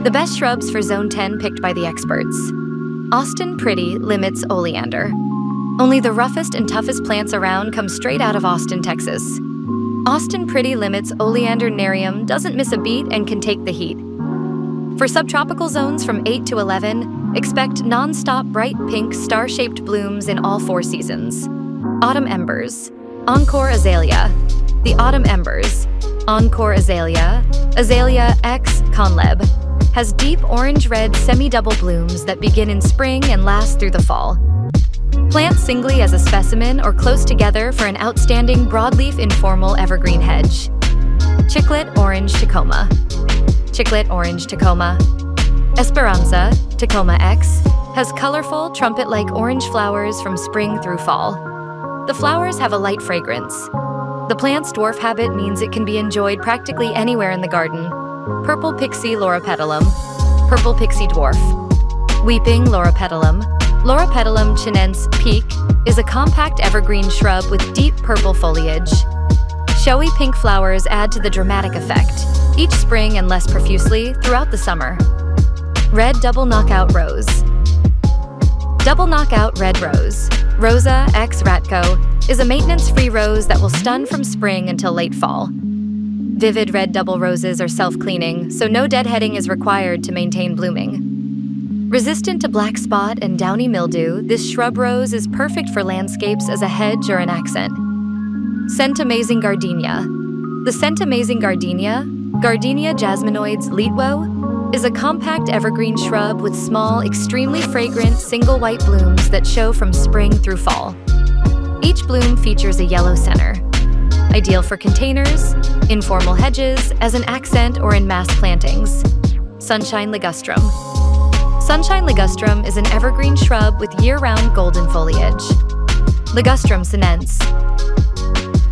The best shrubs for Zone 10 picked by the experts. Austin Pretty Limits Oleander. Only the roughest and toughest plants around come straight out of Austin, Texas. Austin Pretty Limits Oleander Nerium doesn't miss a beat and can take the heat. For subtropical zones from 8 to 11, expect non-stop bright pink star-shaped blooms in all 4 seasons. Autumn Embers Encore Azalea. The Autumn Embers Encore Azalea, Azalea X Conleb, has deep orange-red semi-double blooms that begin in spring and last through the fall. Plant singly as a specimen or close together for an outstanding broadleaf informal evergreen hedge. Chicklet Orange Tecoma. Chicklet Orange Tecoma Esperanza, Tecoma X, has colorful, trumpet-like orange flowers from spring through fall. The flowers have a light fragrance. The plant's dwarf habit means it can be enjoyed practically anywhere in the garden. Purple Pixie Loropetalum, Purple Pixie Dwarf. Weeping Loropetalum, Loropetalum chinense Peak, is a compact evergreen shrub with deep purple foliage. Showy pink flowers add to the dramatic effect, each spring and less profusely throughout the summer. Red Double Knockout Rose. Double Knockout Red Rose, Rosa X Ratko, is a maintenance-free rose that will stun from spring until late fall. Vivid red double roses are self-cleaning, so no deadheading is required to maintain blooming. Resistant to black spot and downy mildew, this shrub rose is perfect for landscapes as a hedge or an accent. Scent Amazing Gardenia. The Scent Amazing Gardenia, Gardenia jasminoides Leetwo, is a compact evergreen shrub with small, extremely fragrant, single white blooms that show from spring through fall. Each bloom features a yellow center. Ideal for containers, informal hedges, as an accent, or in mass plantings. Sunshine Ligustrum. Sunshine Ligustrum is an evergreen shrub with year-round golden foliage. Ligustrum sinense.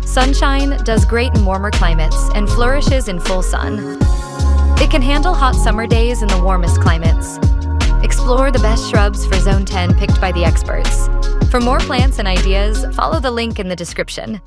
Sunshine does great in warmer climates and flourishes in full sun. It can handle hot summer days in the warmest climates. Explore the best shrubs for Zone 10 picked by the experts. For more plants and ideas, follow the link in the description.